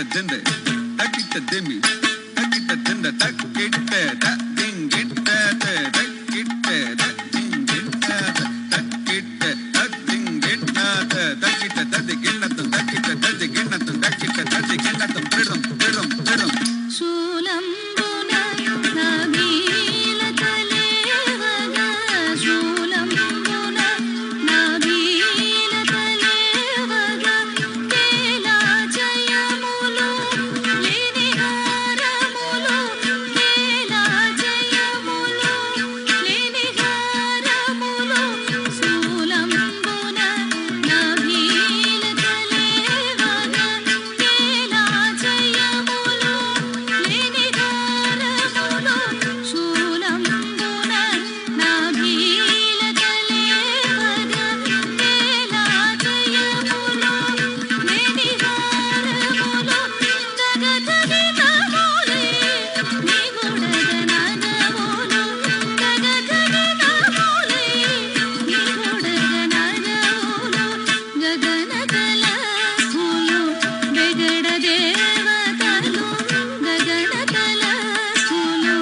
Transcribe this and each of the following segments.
ದಿಂದ ತಕ್ಕಿಟ್ಟ ದಿಮ್ಮಿ ತಕ್ಕಿಟ್ಟ ದಿಂದ ತಕ್ಕಿಟ್ಟ ದಿಂಗಿಟ್ಟ ತಕ್ಕಿಟ್ಟ ದಿಂಗಿಟ್ಟ ತಕ್ಕಿಟ್ಟ ದಿಂಗಿಟ್ಟ ತಕ್ಕಿಟ್ಟ ತದ್ದಿಗಿಣ್ಣತ್ತು ತಕ್ಕಿಟ್ಟ ತದ್ದಿಗಿಣ್ಣತ್ತು ತಕ್ಕಿಟ್ಟ ತದ್ದಿಗಿಣ್ಣತ್ತು ಬಿಡಂ ಬಿಡಂ ಬಿಡಂ ಶೂಲಂಬುನ ನವೀಲ ತಲೇವಗ ಶೂಲಂಬುನ ನವೀಲ ತಲೇವಗ ಕೇಲ ಜಯములు లేనిహారములు కేల జయములు లేనిహారములు శూలంబున నవీల తలేవగ కేల జయములు లేనిహారములు శూలంబున నవీల తలేవగ కేల జయములు లేనిహారములు గగగగితములే నిగుడగనగములు గగగగితములే నిగుడగనగములు గగనతల స్థూలు బెగడ దేవతలు గగనతల స్థూలు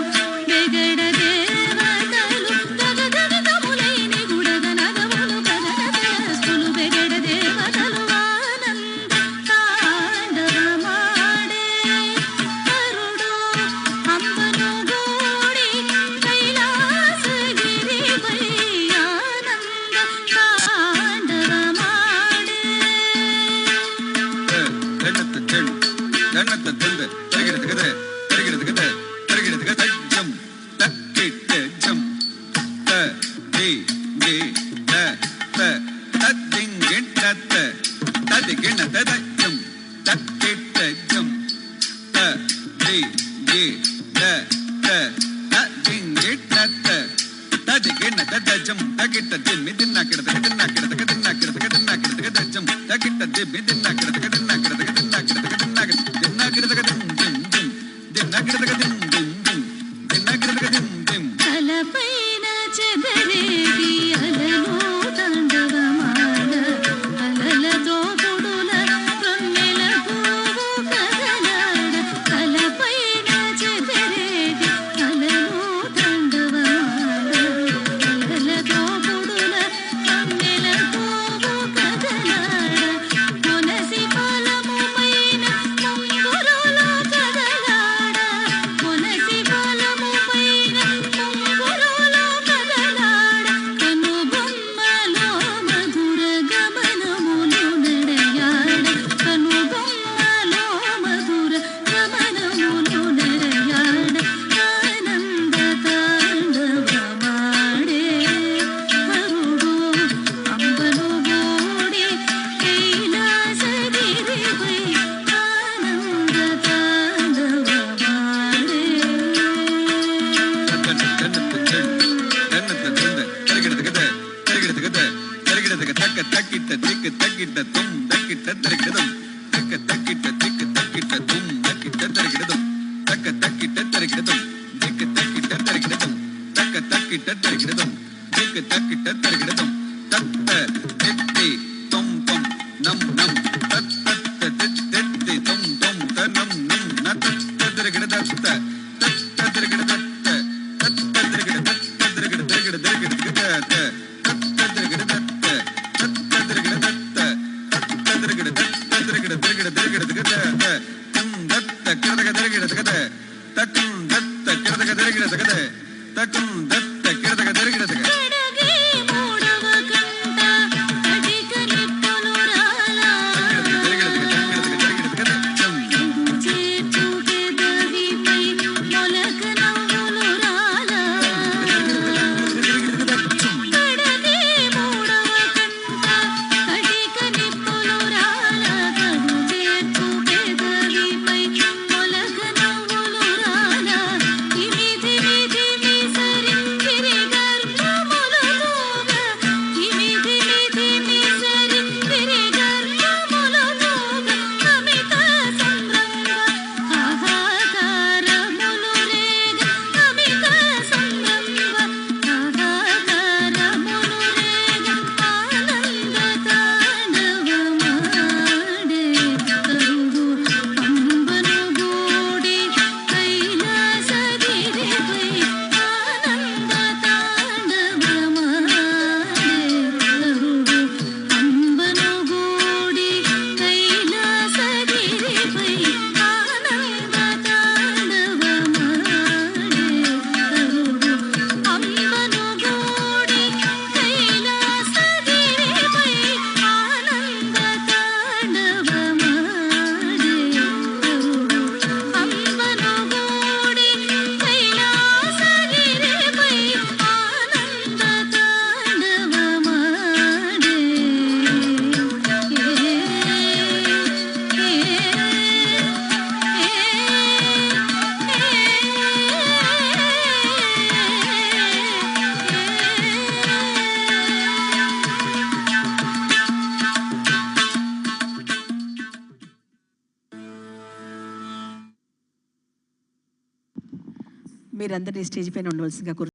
బెగడ దేవతలు గగగగితములే నిగుడగనగములు గగనతల స్థూలు బెగడ దేవతలు ఆనంద తాండవమాడే హరుడు అంబను గూడి కైలాసగిరిపై ఆనంద తాండవమాడే ದಂಡತ್ತ ಚೆಂಡು ದಂಡತ್ತ ದಂಡ ತರಗಿಡದ ತರಗಿಡದ ತರಗಿಡದ ಜಂ ತಕ್ಕಿಟ್ಟ ಜಂ ತ ದಿ ದಿ ತ ತ ತದ್ದಿಂಗಿಟ್ಟ ತದ್ದಿಗಿಣ್ಣ ತದ ಜಂ ತಕ್ಕಿಟ್ಟ ಜಂ ತ ದಿ ದಿ ತ ತ ತದ್ದಿಂಗಿಟ್ಟ ತದ್ದಿಗಿಣ್ಣ ತದ ಜಂ ತಕ್ಕಿಟ್ಟ ದಿಮ್ಮಿ ದಿನ್ನಾಕಿಡದ ದಿನ್ನಾಕಿಡದ ದಿನ್ನಾಕಿಡದ ದಿನ್ನಾಕಿಡದ ಜಂ ತಕ್ಕಿಟ್ಟ ದಿಮ್ಮಿ ದಿನ್ನಾಕಿಡದ ದಿನ್ನಾಕಿಡದ ದಿನ್ನಾಕಿಡದ ದಿನ್ನಾಕಿಡದ ದಿಂ ದಿಂ ದಿಂ ದಿನ್ನಾಕಿಡದ ದಿಂ ದಿಂ ದಿಂ ದಿನ್ನಾಕಿಡದ ದಿಂ ದಿಂ తలపైన చెదరేగి అలలు తాండవమాడ అలలతో పొడుల తొమ్మెల పువ్వు కదలాడ తలపైన చెదరేగి అలలు తాండవమాడ అలలతో పొడుల తొమ్మెల పువ్వు కదలాడ కొనసి ఫలము పైన ముంగురులు కదలాడ కొనసి ఫలము పైన ముంగురులు కదలాడ కను బొమ్మలో మధుర గమనములు నడయాడ కను బొమ్మలో మధుర గమనములు నడయాడ ఆనంద తాండవమాడే హరుడు అంబను గూడి కైలాసగిరిపై ఆనంద తాండవమాడే ದಂಡತ್ತ ಚೆಂಡು ದಂಡತ್ತ ದಂಡ ತರಗಿಡದ ತರಗಿಡದ ತಕ್ಕ ತಕ್ಕಿಟ್ಟ ದಿಕ್ಕ ತಕ್ಕಿಟ್ಟ ತುಂ ದಕ್ಕಿಟ್ಟ ತರಗಿಡದಂ ತಕ್ಕ ತಕ್ಕಿಟ್ಟ ದಿಕ್ಕ ತಕ್ಕಿಟ್ಟ ತುಂ ದಕ್ಕಿಟ್ಟ ತರಗಿಡದಂ ತಕ್ಕ ತಕ್ಕಿಟ್ಟ ತರಗಿಡದಂ ದಿಕ್ಕ ತಕ್ಕಿಟ್ಟ ತರಗಿಡದಂ ತಕ್ಕ ತಕ್ಕಿಟ್ಟ ತರಗಿಡದಂ ದಿಕ್ಕ ತಕ್ಕಿಟ್ಟ ತರಗಿಡದಂ ತತ್ತ ದಿತ್ತಿ ತುಂ ತುಂ ನಂ ನಂ ತತ್ತ ದಿತ್ತಿ ತುಂ ತುಂ ತ ನಂ ನಂ ನ ತತ್ತ ತರಗಿಡದತ್ತ ತತ್ತ ತರಗಿಡದತ್ತ ತತ್ತ ತರಗಿಡದತ್ತ ತರಗಿಡ ತರಗಿಡ ತರಗಿಡ ತತ್ತ ತರಗಿಡದತ್ತ ತತ್ತ ತರಗಿಡದತ್ತ ತತ್ತ ತರಗಿಡದತ್ತ ತರಗಿಡ ತರಗಿಡ ತರಗಿಡ ತಂ ದತ್ತ ಕಿರದಗ ತರಗಿಡ ತಗದ ತಕ್ಕಂ ದತ್ತ ಕಿರದಗ ತರಗಿಡ ತಗದ ತಕ್ಕಂ ದತ್ತ ಕಿರದಗ ತರಗಿಡ ತಗ ಕಡಗೆ ಮೂಡವ మీరందరినీ స్టేజ్ పైన ఉండవలసిందిగా